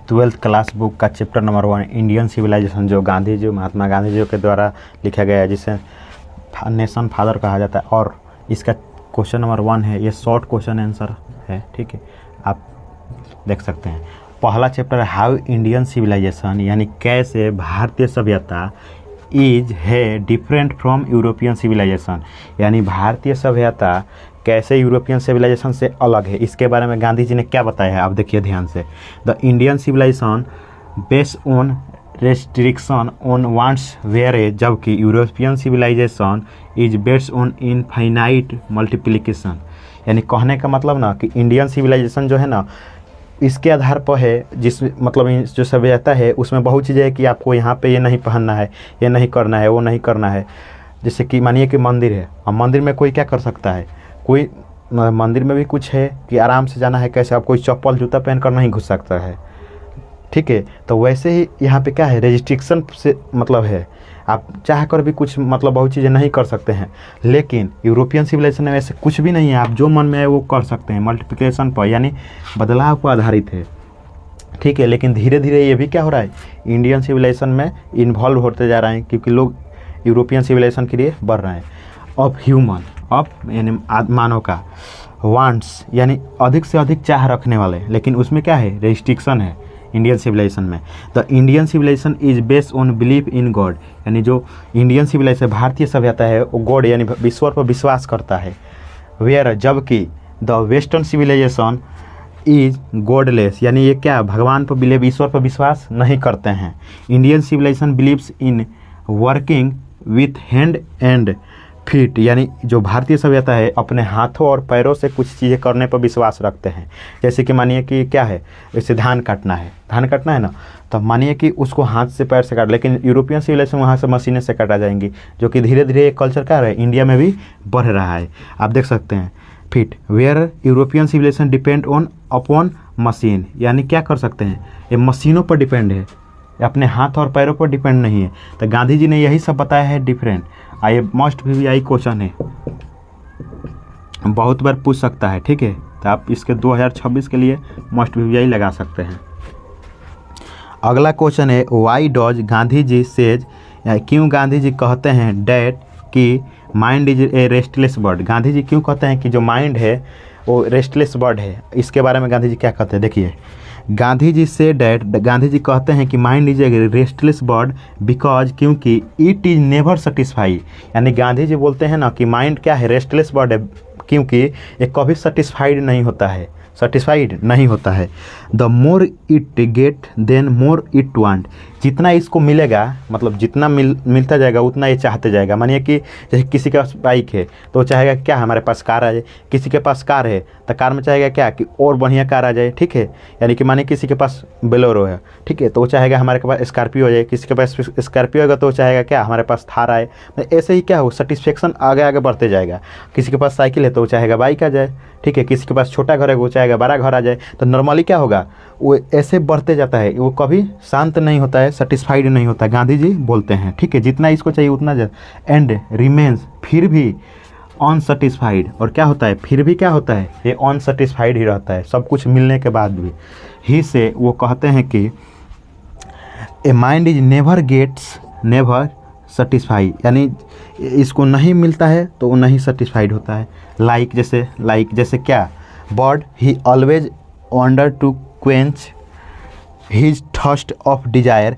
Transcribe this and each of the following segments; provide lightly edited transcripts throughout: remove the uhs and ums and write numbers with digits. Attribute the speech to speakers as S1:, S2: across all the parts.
S1: 12th class book का chapter number 1 Indian civilisation, जो गांधी जी, महात्मा गांधी जी के द्वारा लिखा गया है, जिसे नेशन फादर कहा जाता है। और इसका क्वेश्चन नंबर 1 है, ये शॉर्ट क्वेश्चन आंसर है, ठीक है, आप देख सकते हैं। पहला चैप्टर है हाउ इंडियन सिविलाइजेशन, यानी कैसे भारतीय सभ्यता इज है डिफरेंट फ्रॉम यूरोपियन सिविलाइजेशन, यानी भारतीय सभ्यता कैसे यूरोपियन सिविलाइजेशन से अलग है, इसके बारे में गांधी जी ने क्या बताया है, आप देखिए ध्यान से। The Indian civilization based on restriction on wants where, जबकि European civilization is based on infinite multiplication, यानी कहने का मतलब ना कि इंडियन सिविलाइजेशन जो है ना, इसके आधार पर है, जिस मतलब जो सभ्यता है उसमें बहुत चीज़ें है कि आपको यहाँ पे ये नहीं पहनना है, ये नहीं करना है, वो नहीं करना है। जैसे कि मानिए कि मंदिर है, अब मंदिर में कोई क्या कर सकता है, कोई मंदिर में भी कुछ है कि आराम से जाना है, कैसे आप कोई चप्पल जूता पहन कर नहीं घुस सकता है, ठीक है। तो वैसे ही यहाँ पे क्या है, रेजिस्ट्रिक्शन से मतलब है, आप चाह कर भी कुछ मतलब बहुत चीज़ें नहीं कर सकते हैं। लेकिन यूरोपियन सिविलाइजेशन में वैसे कुछ भी नहीं है, आप जो मन में है वो कर सकते हैं, मल्टीप्लिकेशन पर यानी बदलाव पर आधारित है, ठीक है। लेकिन धीरे धीरे ये भी क्या हो रहा है, इंडियन सिविलाइजेशन में इन्वॉल्व होते जा रहे हैं, क्योंकि लोग यूरोपियन सिविलाइजेशन के लिए बढ़ रहे हैं। ऑफ ह्यूमन, ऑफ यानी मानव का, वांट्स यानी अधिक से अधिक चाह रखने वाले, लेकिन उसमें क्या है, रेस्ट्रिक्शन है इंडियन सिविलाइजेशन में। The Indian civilisation is based on belief in God, यानी जो इंडियन सिविलाइजेशन भारतीय सभ्यता है वो गॉड यानी ईश्वर पर विश्वास करता है। वेयर, जबकि the western civilisation is godless, यानी ये क्या, भगवान पर बिलीव, ईश्वर पर विश्वास नहीं करते हैं। Indian civilisation believes in working with hand and feet, यानी जो भारतीय सभ्यता है अपने हाथों और पैरों से कुछ चीज़ें करने पर विश्वास रखते हैं। जैसे कि मानिए कि क्या है, जैसे धान काटना है ना, तो मानिए कि उसको हाथ से पैर से काट, लेकिन यूरोपियन सिविलाइजेशन वहाँ से मशीनें से काटा जाएंगी, जो कि धीरे धीरे एक कल्चर क्या है इंडिया में भी बढ़ रहा है, आप देख सकते हैं। Fit, where European civilisation depend on upon machine, यानी क्या कर सकते हैं, ये मशीनों पर डिपेंड है, अपने हाथ और पैरों पर डिपेंड नहीं है। तो गांधी जी ने यही सब बताया है डिफरेंट। आइए, मस्ट भी आई क्वेश्चन है, बहुत बार पूछ सकता है, ठीक है। तो आप इसके 2026 के लिए मस्ट भी आई लगा सकते हैं। अगला क्वेश्चन है why does Gandhi ji says, क्यों गांधी जी कहते हैं डैट कि mind is a restless bird, Gandhi ji क्यों कहते हैं कि जो माइंड है वो रेस्टलेस बर्ड है, इसके बारे में गांधी जी क्या कहते हैं, देखिए। गांधी जी से डैट, गांधी जी कहते हैं कि mind is a restless bird because, क्योंकि इट इज नेवर सेटिस्फाई, यानी गांधी जी बोलते हैं ना कि माइंड क्या है, रेस्टलेस बर्ड है, क्योंकि ये कभी सेटिस्फाइड नहीं होता है। The more it get then more it want, जितना इसको मिलेगा मतलब जितना मिलता जाएगा उतना ये चाहते जाएगा। मानिए कि जैसे किसी के पास बाइक है तो चाहेगा क्या, हमारे पास कार आ जाए, किसी के पास कार है तो कार में चाहेगा क्या कि और बढ़िया कार आ जाए, ठीक है। यानी कि मानिए किसी के पास बोलेरो है, ठीक है, तो वो चाहेगा हमारे के पास स्कॉर्पियो आ जाए, किसी के पास स्कॉर्पियो होगा तो वो चाहेगा क्या, हमारे पास थार आए। ऐसे ही क्या हो, सेटिस्फेक्शन आगे आगे बढ़ते जाएगा। किसी के पास साइकिल है तो वो चाहेगा बाइक आ जाए, ठीक है, किसी के पास छोटा घर है वो चाहेगा बड़ा घर आ जाए। तो नॉर्मली क्या होगा, वो ऐसे बढ़ते जाता है, वो कभी शांत नहीं होता है, सेटिस्फाइड नहीं होता है, गांधी जी बोलते हैं, ठीक है। जितना इसको चाहिए उतना एंड रिमेन्स, फिर भी अनसेटिस्फाइड, और क्या होता है, फिर भी क्या होता है, ये अनसेटिस्फाइड ही रहता है सब कुछ मिलने के बाद भी। ही से वो कहते हैं कि a mind is never satisfy, यानी इसको नहीं मिलता है तो वो नहीं सेटिस्फाइड होता है। लाइक जैसे क्या, bird he always wander to quench his thirst of desire,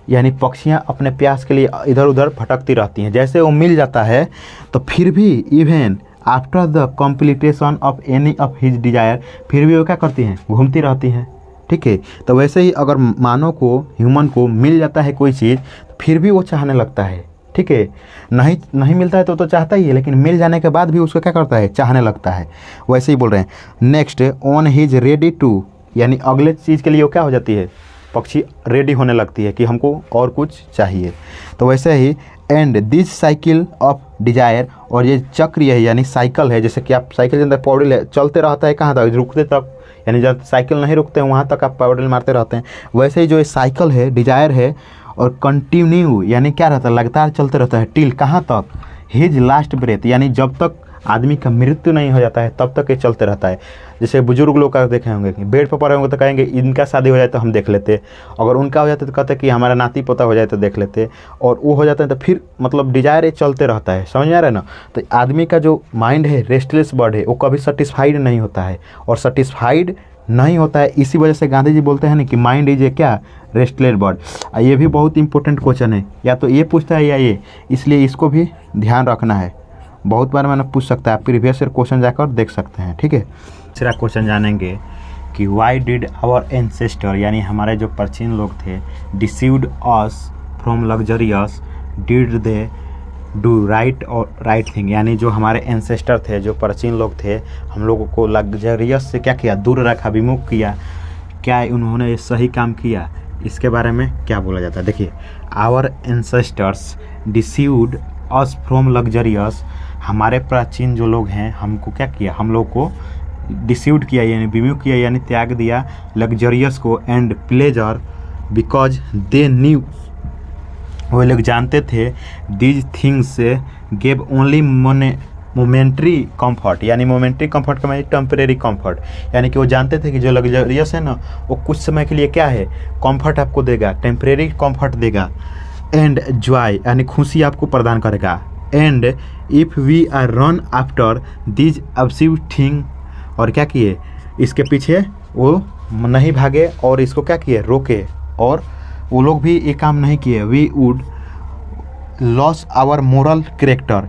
S1: यानी पक्षियाँ अपने प्यास के लिए इधर उधर भटकती रहती हैं। जैसे वो मिल जाता है तो फिर भी even after the completion of any of his desire, फिर भी वो क्या करती हैं, घूमती रहती हैं, ठीक है। तो वैसे ही अगर मानव को, ह्यूमन को मिल जाता है कोई चीज़ फिर भी वो चाहने लगता है, ठीक है। नहीं मिलता है तो चाहता ही है, लेकिन मिल जाने के बाद भी उसको क्या करता है, चाहने लगता है। वैसे ही बोल रहे हैं। Next, on his ready to, यानी अगले चीज़ के लिए वो क्या हो जाती है, पक्षी रेडी होने लगती है कि हमको और कुछ चाहिए। तो वैसे ही and this cycle of desire, और ये चक्र है यानी साइकिल है, जैसे कि आप साइकिल के अंदर पौड़ी चलते रहता है कहाँ तक, रुकते तक, यानी जब साइकिल नहीं रुकते हैं वहाँ तक आप पैडल मारते रहते हैं। वैसे ही जो ये साइकिल है, डिजायर है, और कंटिन्यू यानी क्या रहता है, लगातार चलते रहता है, टिल कहाँ तक, हिज लास्ट ब्रेथ, यानी जब तक आदमी का मृत्यु नहीं हो जाता है तब तक ये चलते रहता है। जैसे बुजुर्ग लोग का देखे होंगे कि बेड पर पड़े होंगे तो कहेंगे इनका शादी हो जाए तो हम देख लेते, अगर उनका हो जाता है तो कहते कि हमारा नाती पोता हो जाए तो देख लेते, और वो हो जाता है तो फिर मतलब डिजायर ये चलते रहता है। समझ में आ रहा है ना। तो आदमी का जो माइंड है, रेस्टलेस बर्ड है, वो कभी सेटिस्फाइड नहीं होता है, और सेटिस्फाइड नहीं होता है इसी वजह से गांधी जी बोलते हैं ना कि माइंड इज ए क्या, रेस्टलेस बर्ड। ये भी बहुत इंपॉर्टेंट क्वेश्चन है, या तो ये पूछता है या ये, इसलिए इसको भी ध्यान रखना है। बहुत बार मैंने पूछ सकता है, आप प्रीवियस ईयर क्वेश्चन जाकर देख सकते हैं। ठीक है, दूसरा क्वेश्चन जानेंगे कि वाई डिड आवर एंसेस्टर, यानी हमारे जो प्राचीन लोग थे, deceived us from luxurious, did they do right और राइट थिंग, यानी जो हमारे एंसेस्टर थे, जो प्राचीन लोग थे, हम लोगों को लग्जरियस से क्या किया, दूर रखा, विमुख किया, क्या उन्होंने ये सही काम किया, इसके बारे में क्या बोला जाता है। देखिए, our ancestors deceived us from luxurious, हमारे प्राचीन जो लोग हैं हमको क्या किया, हम लोग को डिसीव्ड किया यानी विमुख किया, यानी त्याग दिया लग्जरियस को, and pleasure because they knew, वो लोग जानते थे, these things gave only momentary comfort, यानी मोमेंट्री कंफर्ट का मतलब टेम्परेरी कंफर्ट, यानी कि वो जानते थे कि जो लग्जरियस है ना वो कुछ समय के लिए क्या है, कंफर्ट आपको देगा, टेम्परेरी कंफर्ट देगा, एंड जॉय यानी खुशी आपको प्रदान करेगा, and if we are run after these abusive thing, और क्या किए, इसके पीछे वो नहीं भागे और इसको क्या किए, रोके, और वो लोग भी ये काम नहीं किए, we would loss our moral character,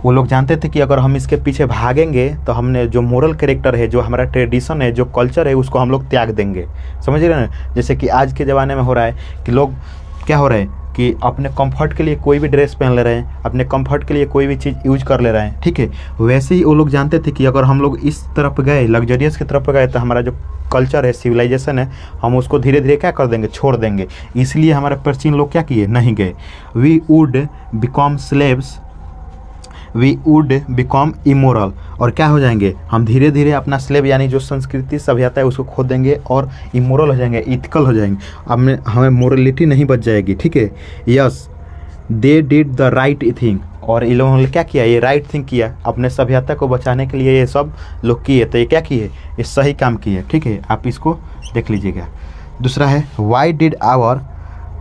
S1: वो लोग जानते थे कि अगर हम इसके पीछे भागेंगे तो हमने जो मोरल कैरेक्टर है, जो हमारा ट्रेडिशन है, जो कल्चर है, उसको हम लोग त्याग देंगे। समझ रहे हैं ना। जैसे कि आज के ज़माने में हो रहा है कि लोग क्या हो रहे हैं कि अपने कंफर्ट के लिए कोई भी ड्रेस पहन ले रहे हैं, अपने कंफर्ट के लिए कोई भी चीज़ यूज कर ले रहे हैं। ठीक है, वैसे ही वो लोग जानते थे कि अगर हम लोग इस तरफ गए, लग्जरियस की तरफ गए, तो हमारा जो कल्चर है, सिविलाइजेशन है, हम उसको धीरे धीरे क्या कर देंगे, छोड़ देंगे। इसलिए हमारे प्राचीन लोग क्या किए, नहीं गए। We would become slaves, we would become immoral, और क्या हो जाएंगे, हम धीरे धीरे अपना स्लेव यानी जो संस्कृति सभ्यता है उसको खो देंगे और इमोरल हो जाएंगे, इथिकल हो जाएंगे, अब हमें मोरलिटी नहीं बच जाएगी। ठीक है, yes they did the right thing, और इन लोगों ने क्या किया, ये राइट थिंग किया, अपने सभ्यता को बचाने के लिए ये सब लोग किए, तो ये क्या किए, ये सही काम किए। ठीक है, आप इसको देख लीजिएगा। दूसरा है why did our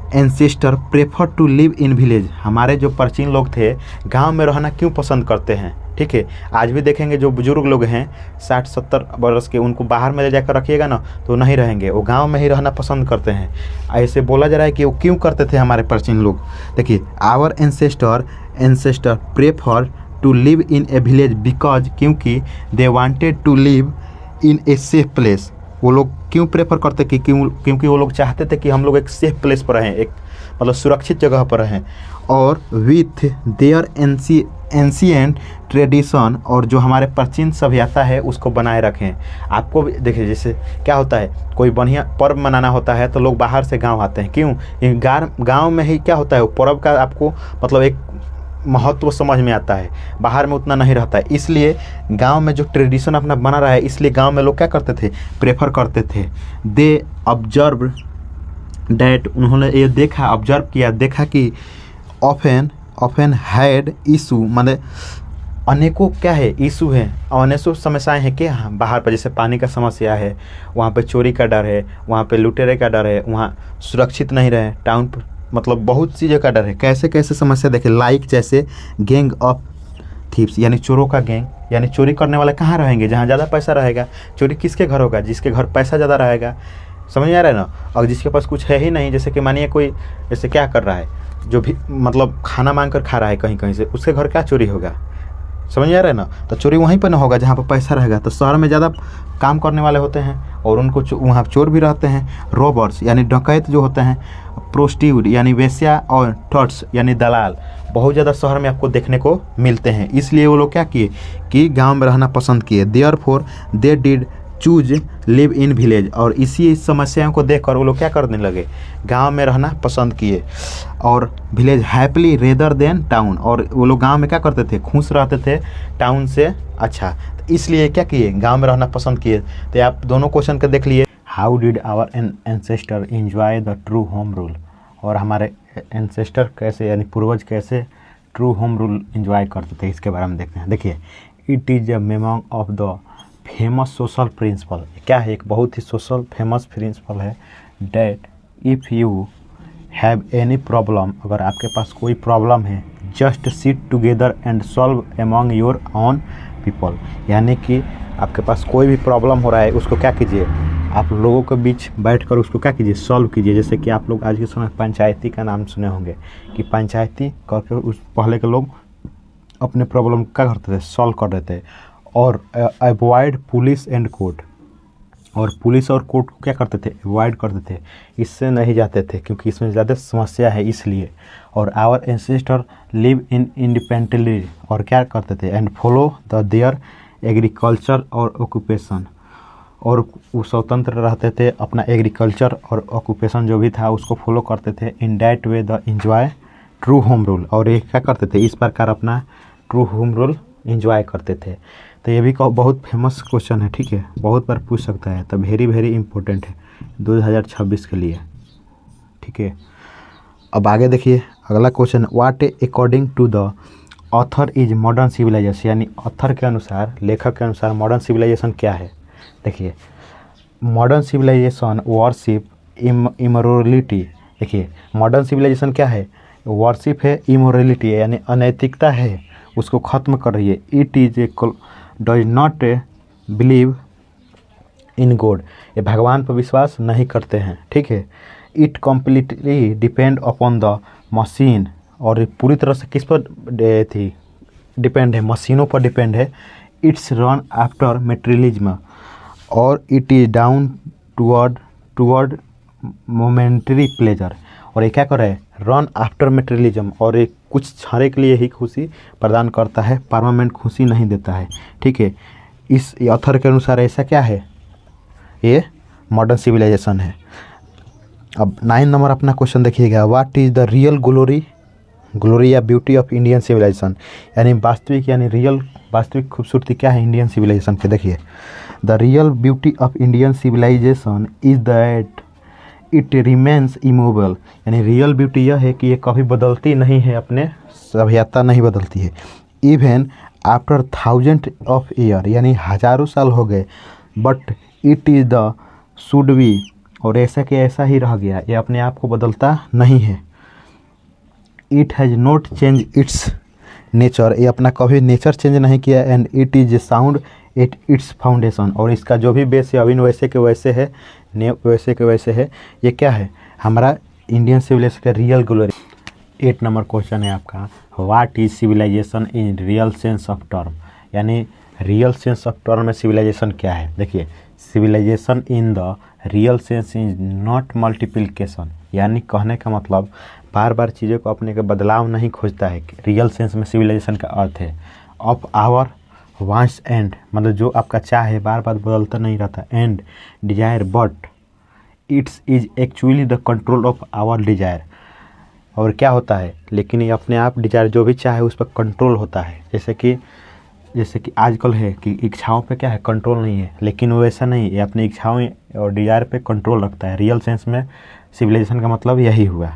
S1: ancestor prefer to live in village, हमारे जो प्राचीन लोग थे गांव में रहना क्यों पसंद करते हैं। ठीक है, आज भी देखेंगे जो बुजुर्ग लोग हैं 60-70 वर्ष के, उनको बाहर में ले जाकर रखिएगा ना तो नहीं रहेंगे, वो गांव में ही रहना पसंद करते हैं। ऐसे बोला जा रहा है कि वो क्यों करते थे हमारे प्राचीन लोग। देखिए, our ancestor prefer to live in a village because, क्योंकि they wanted to live in a safe place, वो लोग क्यों प्रेफर करते कि क्योंकि वो लोग चाहते थे कि हम लोग एक सेफ प्लेस पर रहें, एक मतलब सुरक्षित जगह पर रहें, और विथ देयर एंशिएंट ट्रेडिशन, और जो हमारे प्राचीन सभ्यता है उसको बनाए रखें। आपको भी देखिए, जैसे क्या होता है, कोई बढ़िया पर्व मनाना होता है तो लोग बाहर से गांव आते हैं, क्यों, गांव में ही क्या होता है, वो पर्व का आपको मतलब एक महत्व समझ में आता है, बाहर में उतना नहीं रहता है। इसलिए गांव में जो ट्रेडिशन अपना बना रहा है, इसलिए गांव में लोग क्या करते थे, प्रेफर करते थे। दे ऑब्जर्व डैट, उन्होंने ये देखा, ऑब्जर्व किया, देखा कि ऑफेन हैड इशू, मतलब अनेकों क्या है, इशू है, अनेकों समस्याएं हैं कि हाँ बाहर पर, जैसे पानी का समस्या है, वहाँ पे चोरी का डर है, वहाँ पे लुटेरे का डर है, वहाँ सुरक्षित नहीं रहे, टाउन पर मतलब बहुत चीज़ों का डर है। कैसे कैसे समस्या देखे, लाइक जैसे गैंग ऑफ थीव्स, यानी चोरों का गैंग, यानी चोरी करने वाले कहाँ रहेंगे, जहाँ ज़्यादा पैसा रहेगा। चोरी किसके घर होगा, जिसके घर पैसा ज़्यादा रहेगा। समझ में आ रहा है ना। और जिसके पास कुछ है ही नहीं, जैसे कि मानिए कोई जैसे क्या कर रहा है, जो भी मतलब खाना मांग कर खा रहा है कहीं कहीं से, उसके घर क्या चोरी होगा। समझ में आ रहा है ना। तो चोरी वहीं पर ना होगा जहाँ पर पैसा रहेगा। तो शहर में ज़्यादा काम करने वाले होते हैं और उनको वहाँ चोर भी रहते हैं। रॉबर्स यानी डकैत जो होते हैं, प्रोस्टिट्यूट यानी वेश्या, और ठट्स यानी दलाल बहुत ज़्यादा शहर में आपको देखने को मिलते हैं। इसलिए वो लोग क्या किए कि गांव में रहना पसंद किए। Therefore they did choose live in village, और इसी समस्याओं को देखकर वो लोग क्या करने लगे, गांव में रहना पसंद किए। और village happily rather than town, और वो लोग गांव में क्या करते थे, खुश रहते थे टाउन से अच्छा। तो इसलिए क्या किए, गांव में रहना पसंद किए। तो आप दोनों क्वेश्चन के देख लिए। How did our ancestor enjoy the true home rule, और हमारे एंसेस्टर कैसे यानी पूर्वज कैसे ट्रू होम रूल एंजॉय करते थे, इसके बारे में देखते हैं। देखिए, it is a among of the famous social principle. क्या है? एक बहुत ही सोशल फेमस प्रिंसिपल है। That if you have any problem, अगर आपके पास कोई प्रॉब्लम है, just sit together and solve among your own people. यानी कि आपके पास कोई भी प्रॉब्लम हो रहा है, उसको क्या कीजिए, आप लोगों के बीच बैठकर उसको क्या कीजिए, सॉल्व कीजिए। जैसे कि आप लोग आज के समय पंचायती का नाम सुने होंगे कि पंचायती करके उस पहले के लोग अपने प्रॉब्लम क्या करते थे, सॉल्व कर देते। और अवॉइड पुलिस एंड कोर्ट, और पुलिस और कोर्ट को क्या करते थे, अवॉइड करते थे, इससे नहीं जाते थे क्योंकि इसमें ज़्यादा समस्या है इसलिए। और our ancestor live in independently, और क्या करते थे, and follow the their agriculture और ऑक्यूपेशन, और वो स्वतंत्र रहते थे, अपना एग्रीकल्चर और ऑक्यूपेशन जो भी था उसको फॉलो करते थे। In that way the enjoy true home rule, और ये क्या करते थे, इस प्रकार अपना ट्रू होम रूल एंजॉय करते थे। तो ये भी बहुत फेमस क्वेश्चन है, ठीक है, बहुत बार पूछ सकता है, तो वेरी वेरी इंपॉर्टेंट है 2026 के लिए, ठीक है। अब आगे देखिए अगला question, what according to the author is modern civilisation, यानी ऑथर के अनुसार, लेखक के अनुसार मॉडर्न सिविलाइजेशन क्या है। देखिए मॉडर्न सिविलाइजेशन वर्शिप इमोरलिटी। देखिए मॉडर्न सिविलाइजेशन क्या है, वर्शिप है, इमोरलिटी है यानी अनैतिकता है, उसको ख़त्म कर रही है। It is a does not believe in God, ये भगवान पर विश्वास नहीं करते हैं, ठीक है। It completely depend upon the machine, और पूरी तरह से किस पर थी, डिपेंड है, मशीनों पर डिपेंड है। इट्स रन आफ्टर मेटेरियलिज्म, और it is down toward momentary pleasure, और ये क्या करे, रन आफ्टर मेटेरियलिज्म, और ये कुछ क्षण के लिए ही खुशी प्रदान करता है, परमानेंट खुशी नहीं देता है, ठीक है। इस ऑथर के अनुसार ऐसा क्या है, ये मॉडर्न सिविलाइजेशन है। अब 9 नंबर अपना क्वेश्चन देखिएगा, what is the real glory या ब्यूटी ऑफ इंडियन सिविलाइजेशन, यानी वास्तविक यानी रियल वास्तविक खूबसूरती क्या है इंडियन सिविलाइजेशन के। देखिए the real beauty of Indian civilisation is that it remains immovable, यानी रियल ब्यूटी यह है कि ये कभी बदलती नहीं है, अपने सभ्यता नहीं बदलती है। Even after thousand of year, यानी हजारों साल हो गए, but it is the should be, और ऐसा कि ऐसा ही रह गया, ये अपने आप को बदलता नहीं है। It has not change it's nature, ये अपना कभी नेचर चेंज नहीं किया। And it is sound at its foundation, और इसका जो भी बेस है अभी वैसे के वैसे है, वैसे के वैसे है। ये क्या है, हमारा इंडियन सिविलाइजेशन का रियल ग्लोरी। 8 नंबर क्वेश्चन है आपका, what is civilisation in real sense of term, यानी रियल सेंस ऑफ टर्म में सिविलाइजेशन क्या है। देखिए civilisation in the real sense is not multiplication, यानी कहने का मतलब बार बार चीज़ों को अपने के बदलाव नहीं खोजता है। रियल सेंस में सिविलाइजेशन का अर्थ है ऑफ आवर वांट्स एंड, मतलब जो आपका चाह है बार बार बदलता नहीं रहता, and desire, but it's is actually the control of our desire, और क्या होता है, लेकिन ये अपने आप डिजायर जो भी चाहे उस पर कंट्रोल होता है। जैसे कि आजकल है कि इच्छाओं पे क्या है, कंट्रोल नहीं है, लेकिन वो ऐसा नहीं, ये अपनी इच्छाओं और डिजायर पे कंट्रोल रखता है। रियल सेंस में सिविलाइजेशन का मतलब यही हुआ।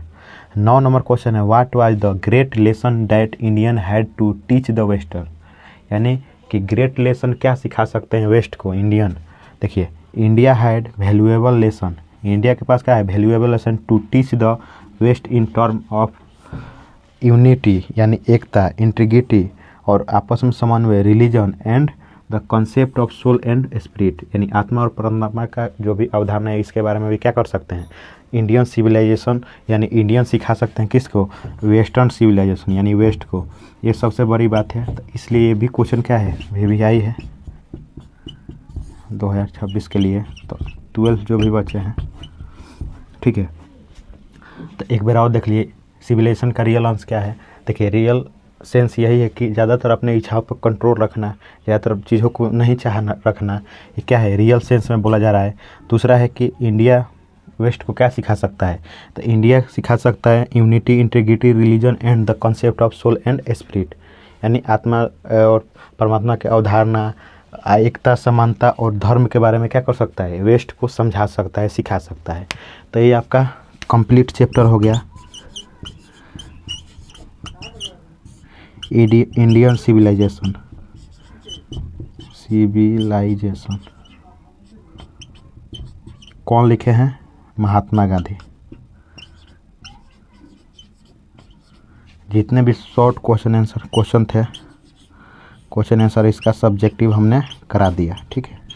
S1: 9 नंबर क्वेश्चन है, what was the great lesson that Indian had to teach the western, यानी कि ग्रेट लेसन क्या सिखा सकते हैं वेस्ट को, इंडियन। देखिए India had valuable lesson, India के पास क्या है, valuable lesson to teach the west in term of unity, यानी एकता, इंटीग्रिटी और आपस में समन्वय, religion and the concept of soul and spirit, यानी आत्मा और परमात्मा का जो भी अवधारणा है इसके बारे में भी क्या कर सकते हैं, इंडियन सिविलाइजेशन यानी इंडियन सिखा सकते हैं किसको, वेस्टर्न सिविलाइजेशन यानी वेस्ट को। ये सबसे बड़ी बात है, तो इसलिए ये भी क्वेश्चन क्या है, VVI है 2026 के लिए, तो 12 जो भी बचे हैं, ठीक है। तो एक बार और देख लिए सिविलाइजेशन का रियल अंश क्या है। देखिए रियल सेंस यही है कि ज़्यादातर अपने इच्छाओं पर कंट्रोल रखना, ज़्यादातर चीज़ों को नहीं चाहना रखना, ये क्या है, रियल सेंस में बोला जा रहा है। दूसरा है कि इंडिया वेस्ट को क्या सिखा सकता है, तो इंडिया सिखा सकता है unity, integrity, religion and the concept of soul and spirit, यानी आत्मा और परमात्मा के अवधारणा, एकता, समानता और धर्म के बारे में क्या कर सकता है, वेस्ट को समझा सकता है, सिखा सकता है। तो ये आपका कंप्लीट चैप्टर हो गया इंडियन सिविलाइजेशन। सिविलाइजेशन कौन लिखे हैं? महात्मा गांधी। जितने भी शॉर्ट क्वेश्चन थे, क्वेश्चन आंसर इसका सब्जेक्टिव हमने करा दिया। ठीक है।